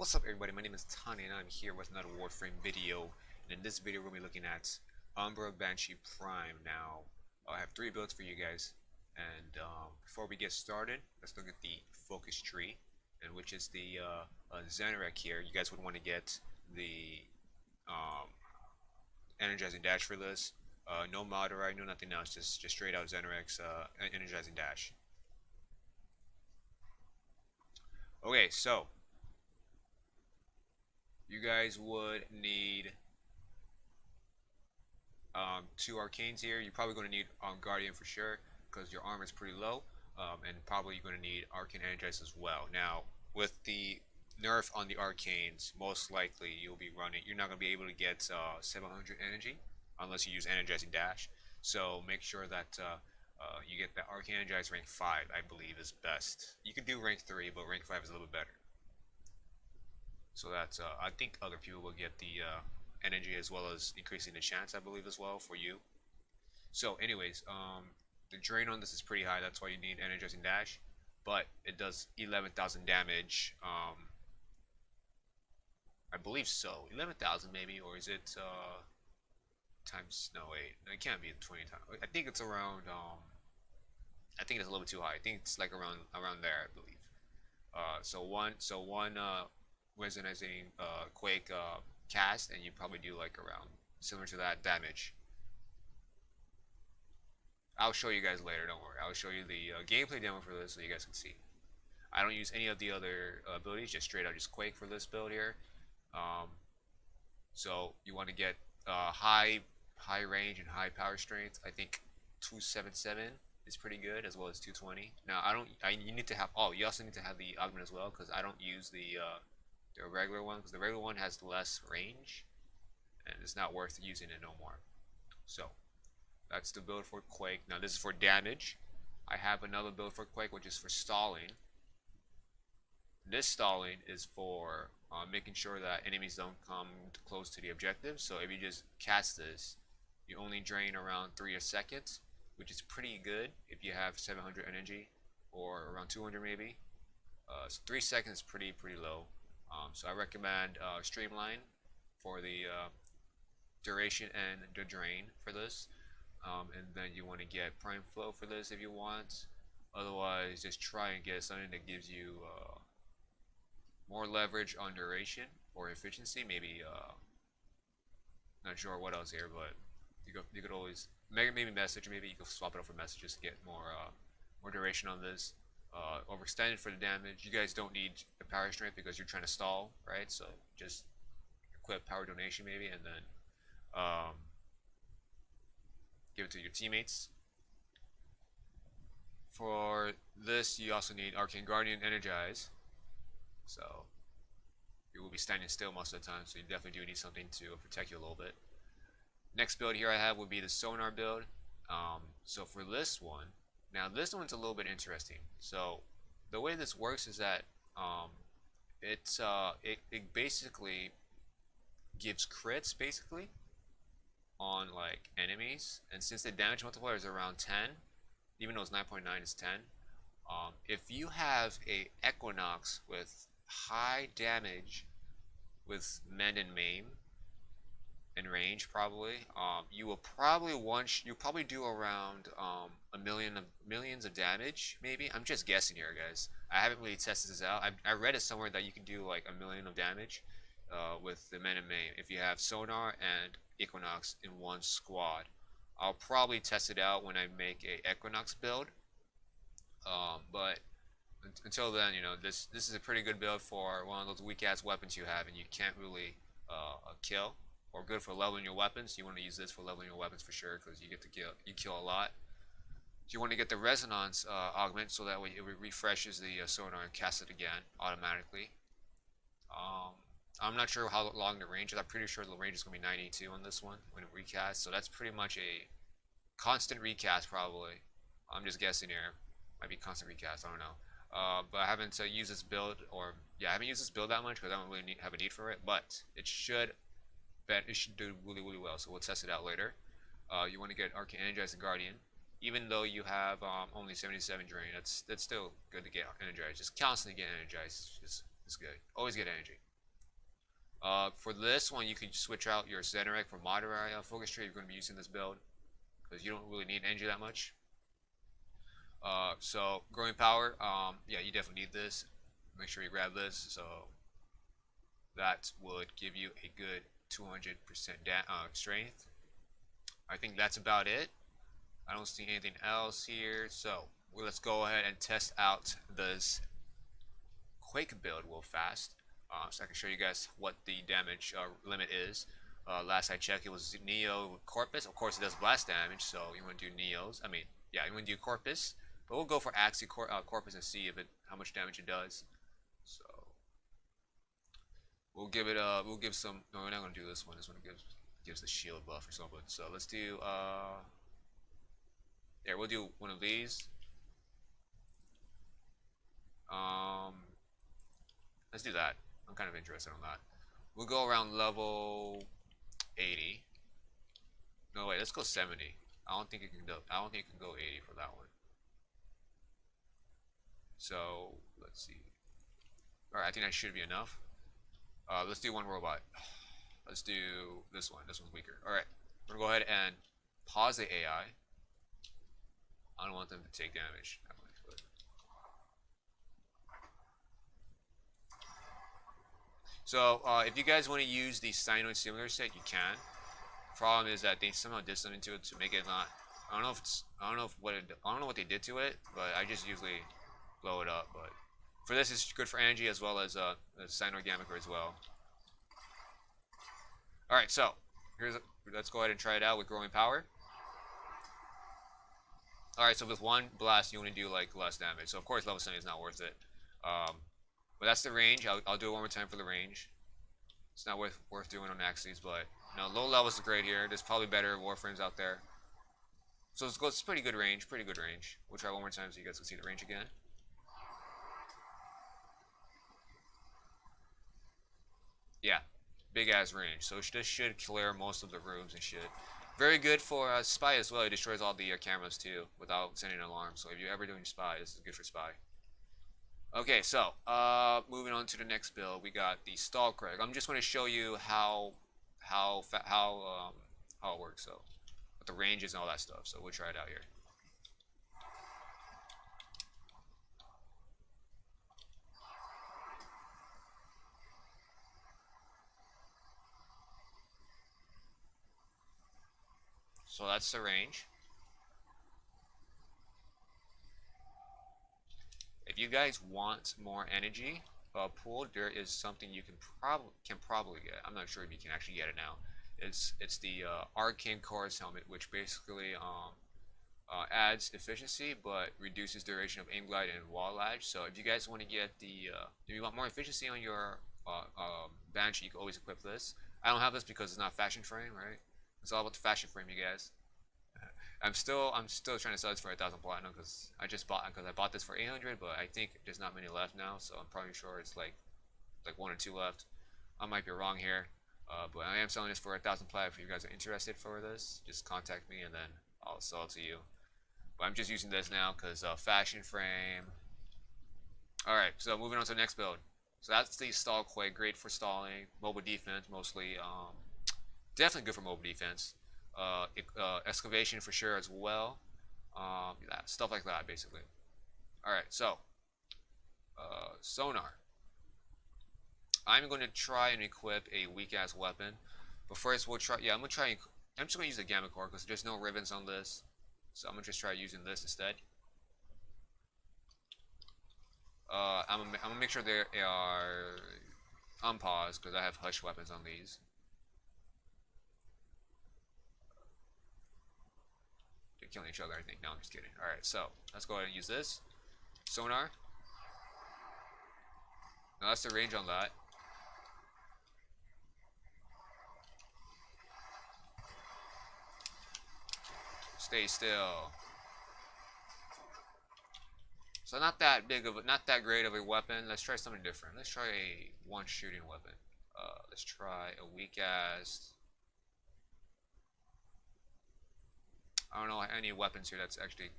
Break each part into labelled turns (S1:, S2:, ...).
S1: What's up everybody, my name is Tonny and I'm here with another Warframe video. And in this video we're going to be looking at Umbral Banshee Prime. Now, I have three builds for you guys. And before we get started, let's look at the focus tree, and which is the Xenarek here. You guys would want to get the energizing dash for this. No Moderite, no nothing else, just straight out Xenarek's energizing dash. Okay, so you guys would need two arcanes here. You're probably going to need Guardian for sure because your armor is pretty low, and probably you're going to need Arcane Energize as well. Now, with the nerf on the arcanes, most likely you're not going to be able to get 700 energy unless you use Energizing Dash. So make sure that you get the Arcane Energize rank 5, I believe is best. You can do rank 3, but rank 5 is a little bit better. So that's, I think other people will get the energy as well as increasing the chance, I believe, as well for you. So anyways, the drain on this is pretty high, that's why you need Energizing Dash. But it does 11,000 damage, I believe so. 11,000 maybe, or is it times, no wait, it can't be 20 times. I think it's around, I think it's a little bit too high. I think it's like around there, I believe. So one resonizing Quake cast, and you probably do like around similar to that damage. I'll show you guys later, don't worry. I'll show you the gameplay demo for this so you guys can see. I don't use any of the other abilities, just straight out just Quake for this build here. So you want to get high range and high power strength. I think 277 is pretty good, as well as 220. Now you need to have, you also need to have the augment as well, because I don't use the regular one, because the regular one has less range and it's not worth using it no more. So that's the build for Quake. Now this is for damage. I have another build for Quake, which is for stalling. This stalling is for making sure that enemies don't come close to the objective. So if you just cast this, you only drain around 3 seconds, which is pretty good if you have 700 energy, or around 200 maybe. So 3 seconds is pretty low. So I recommend Streamline for the duration and the drain for this. And then you want to get Prime Flow for this if you want. Otherwise, just try and get something that gives you more leverage on duration or efficiency. Maybe not sure what else here, but you could always maybe message. Maybe you could swap it out for messages to get more duration on this. Overextended for the damage. You guys don't need the power strength because you're trying to stall, right? So just equip power donation maybe, and then give it to your teammates. For this, you also need Arcane Guardian Energize. So you will be standing still most of the time, so you definitely do need something to protect you a little bit. Next build here I have would be the Sonar build. So for this one, now this one's a little bit interesting. So the way this works is that it basically gives crits basically on like enemies, and since the damage multiplier is around 10, even though it's 9.9, it's 10. If you have a Equinox with high damage with mend and maim in range, probably you will probably do around millions of damage maybe. I'm just guessing here, guys. I haven't really tested this out. I read it somewhere that you can do like 1 million of damage with the mend and maim if you have Sonar and Equinox in one squad. I'll probably test it out when I make a Equinox build, but until then, you know, this is a pretty good build for one of those weak ass weapons you have and you can't really kill, or good for leveling your weapons. You want to use this for leveling your weapons for sure, because you get to kill a lot. You want to get the resonance augment, so that way it refreshes the sonar and casts it again automatically. I'm not sure how long the range is. I'm pretty sure the range is going to be 92 on this one when it recasts, so that's pretty much a constant recast probably. I'm just guessing here. Might be constant recast, I don't know. But I haven't used this build, I haven't used this build that much because I don't really have a need for it, but it should do really well, so we'll test it out later. You want to get Arcane Energize and Guardian. Even though you have only 77 drain, that's still good to get energized. Just constantly get energized. It's good. Always get energy. For this one, you can switch out your Zeneric for moderate focus tree. You're going to be using this build because you don't really need energy that much. So growing power, yeah, you definitely need this. Make sure you grab this. So that would give you a good 200% strength. I think that's about it. I don't see anything else here. So let's go ahead and test out this Quake build real fast. So I can show you guys what the damage limit is. Last I checked, it was Neo Corpus. Of course, it does blast damage, so you want to do Neos. I mean, yeah, you want to do Corpus, but we'll go for Axie Corpus and see if how much damage it does. So we'll give it we'll give some. No, we're not gonna do this one. This one gives the shield buff or something. So let's do there. We'll do one of these. Um, let's do that. I'm kind of interested on that. We'll go around level 80. No, wait, let's go 70. I don't think it can go. I don't think it can go 80 for that one. So let's see. All right, I think that should be enough. Let's do one robot. Let's do this one. This one's weaker. All right, we're gonna go ahead and pause the AI. I don't want them to take damage. So if you guys want to use the Cyanoid Simulator set, you can. Problem is that they somehow did something to it to make it not. I don't know if it's. I don't know if what. I don't know what they did to it, but I just usually blow it up. But for this, it's good for Angie as well as Cyanoid Gamiker as well. All right, so let's go ahead and try it out with growing power. All right, so with one blast, you want to do like less damage. So of course, level 70 is not worth it. But that's the range. I'll do it one more time for the range. It's not worth doing on Axies, but no, low levels are great here. There's probably better Warframes out there. So it's pretty good range, pretty good range. We'll try one more time so you guys can see the range again. Yeah, big ass range. So this should clear most of the rooms and shit. Very good for spy as well. It destroys all the cameras too without sending an alarm. So if you're ever doing spy, this is good for spy. Okay, so moving on to the next build, we got the stall Craig. I'm just going to show you how it works. So with the ranges and all that stuff. So we'll try it out here. So that's the range. If you guys want more energy pool, there is something you can probably get. I'm not sure if you can actually get it now. It's the Arcane Chorus helmet, which basically adds efficiency but reduces duration of aim glide and wall latch. So if you guys want to get if you want more efficiency on your Banshee, you can always equip this. I don't have this because it's not fashion frame, right? It's all about the fashion frame, you guys. I'm still trying to sell this for 1,000 platinum because I bought this for 800, but I think there's not many left now, so I'm probably sure it's like one or two left. I might be wrong here, but I am selling this for 1,000 platinum. If you guys are interested for this, just contact me and then I'll sell it to you. But I'm just using this now because fashion frame. All right, so moving on to the next build. So that's the stall Quake, great for stalling, mobile defense mostly. Definitely good for mobile defense. Excavation for sure as well. Stuff like that, basically. Alright, so Sonar. I'm going to try and equip a weak-ass weapon. But first, we'll try. Yeah, I'm just going to use a Gamma Core because there's no ribbons on this. So I'm going to just try using this instead. I'm going to make sure they are unpaused because I have hush weapons on these. Killing each other, I think. No, I'm just kidding. Alright, so let's go ahead and use this. Sonar. Now that's the range on that. Stay still. So not that great of a weapon. Let's try something different. Let's try a one shooting weapon. Let's try a weak ass. I don't know any weapons here that's actually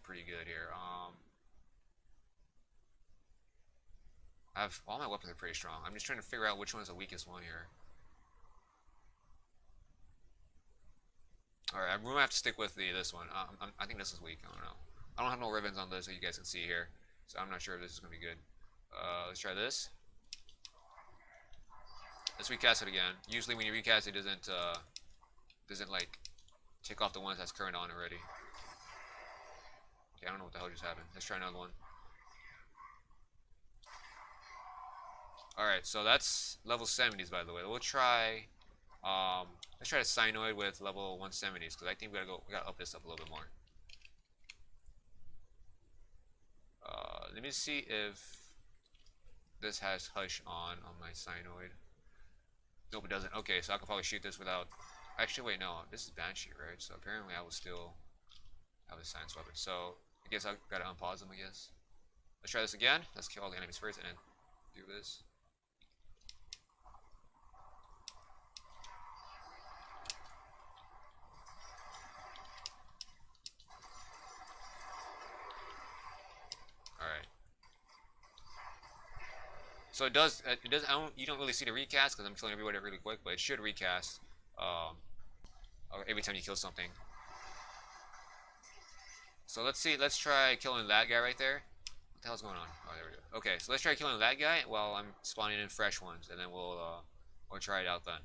S1: pretty good here. I have all my weapons are pretty strong. I'm just trying to figure out which one is the weakest one here. All right, I'm gonna have to stick with this one. I think this is weak. I don't know. I don't have no ribbons on this, so you guys can see here. So I'm not sure if this is gonna be good. Let's try this. Let's recast it again. Usually when you recast it, doesn't like take off the ones that's current on already. Okay, I don't know what the hell just happened. Let's try another one. Alright, so that's level 70s, by the way. We'll try, let's try the Cyanoid with level 170s, because I think we gotta up this up a little bit more. Let me see if this has Hush on my Cyanoid. Nope, it doesn't. Okay, so I can probably shoot this without, actually, wait, no, this is Banshee, right? So apparently I will still have a science weapon. So I guess I gotta unpause them, I guess. Let's try this again. Let's kill all the enemies first and then do this. Alright. So it does, you don't really see the recast because I'm killing everybody really quick, but it should recast every time you kill something. So let's try killing that guy right there. What the hell's going on? Oh, there we go. Okay, so let's try killing that guy while I'm spawning in fresh ones, and then we'll try it out then.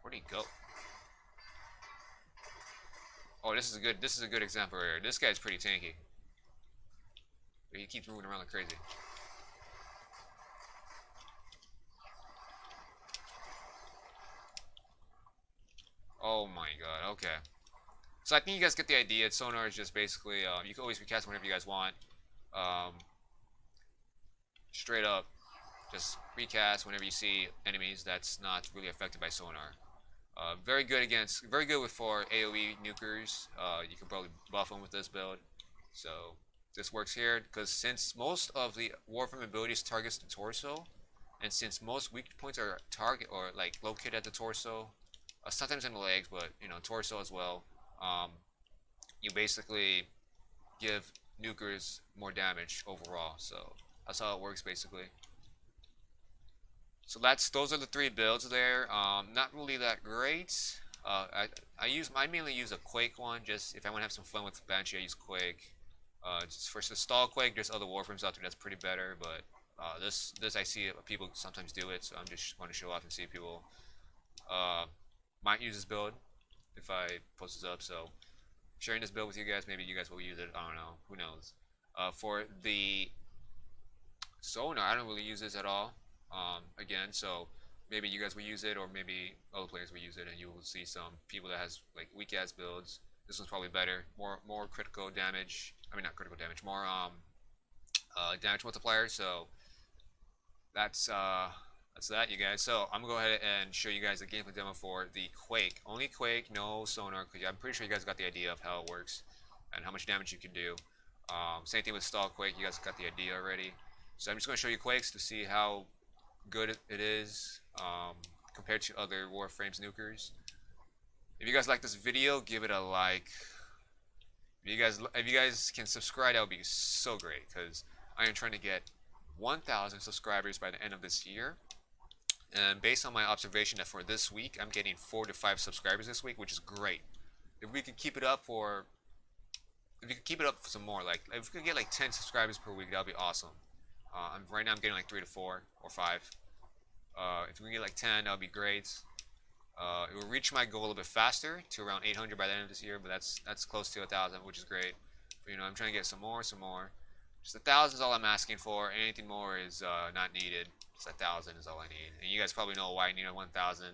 S1: Where'd he go? Oh, this is a good example right here. This guy's pretty tanky. But he keeps moving around like crazy. Oh my god, okay. So I think you guys get the idea. Sonar is just basically, you can always recast whenever you guys want. Straight up, just recast whenever you see enemies that's not really affected by Sonar. Very good for AoE nukers. You can probably buff them with this build. So this works here because since most of the Warframe abilities targets the torso, and since most weak points are located at the torso, sometimes in the legs, but torso as well, you basically give nukers more damage overall. So that's how it works basically. So those are the three builds there. Not really that great. I mainly use a Quake one. Just if I want to have some fun with Banshee, I use Quake. Just for the stall Quake, there's other Warframes out there that's pretty better. But this I see people sometimes do it, so I'm just want to show off and see if people might use this build if I post this up. So sharing this build with you guys, maybe you guys will use it. I don't know. Who knows? For the Sonar, I don't really use this at all. Again, so maybe you guys will use it, or maybe other players will use it, and you will see some people that has like weak ass builds. This one's probably better, more critical damage. I mean, not critical damage, more damage multiplier. So that's that, you guys. So I'm gonna go ahead and show you guys a gameplay demo for the Quake. Only Quake, no Sonar, because I'm pretty sure you guys got the idea of how it works and how much damage you can do. Same thing with stall Quake. You guys got the idea already. So I'm just gonna show you Quakes to see how good it is compared to other Warframes nukers. If you guys like this video, give it a like. If you guys can subscribe, that would be so great, because I am trying to get 1,000 subscribers by the end of this year. And based on my observation that for this week, I'm getting 4 to 5 subscribers this week, which is great. If we could keep it up for some more, like if we could get like 10 subscribers per week, that would be awesome. Right now I'm getting like 3 to 4 or 5. If we can get like 10, that would be great. It will reach my goal a bit faster to around 800 by the end of this year, but that's close to 1,000, which is great. But, I'm trying to get some more. Just 1,000 is all I'm asking for. Anything more is not needed. Just 1,000 is all I need. And you guys probably know why I need 1,000.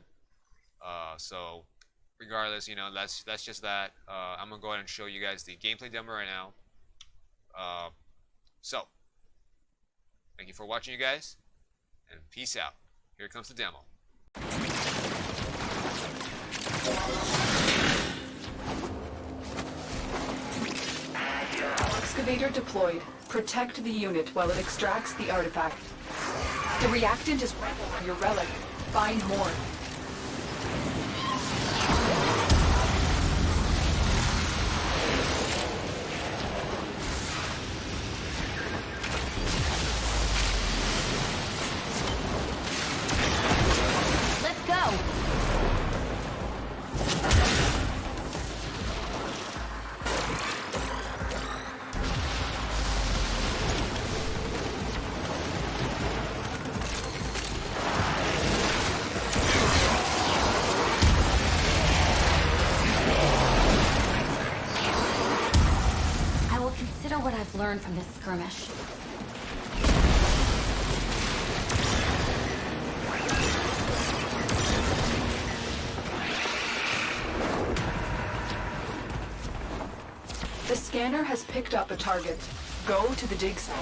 S1: So regardless, that's just that. I'm gonna go ahead and show you guys the gameplay demo right now. So thank you for watching, you guys, and peace out. Here comes the demo.
S2: Excavator deployed. Protect the unit while it extracts the artifact. The reactant is your relic. Find more.
S3: Let's go! Consider what I've learned from this skirmish.
S2: The scanner has picked up a target. Go to the dig site.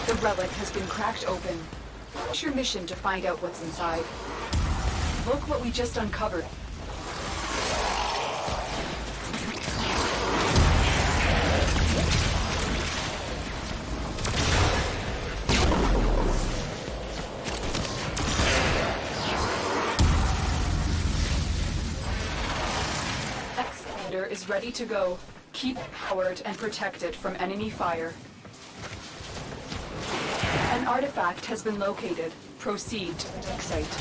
S2: The relic has been cracked open. It's your mission to find out what's inside. Look what we just uncovered. Excavator is ready to go. Keep it powered and protected from enemy fire. An artifact has been located. Proceed to the dig site.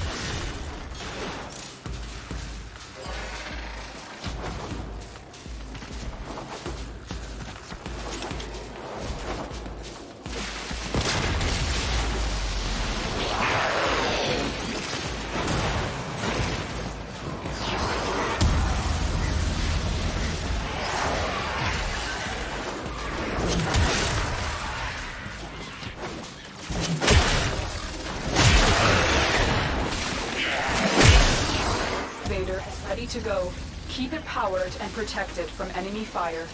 S2: To go. Keep it powered and protected from enemy fire.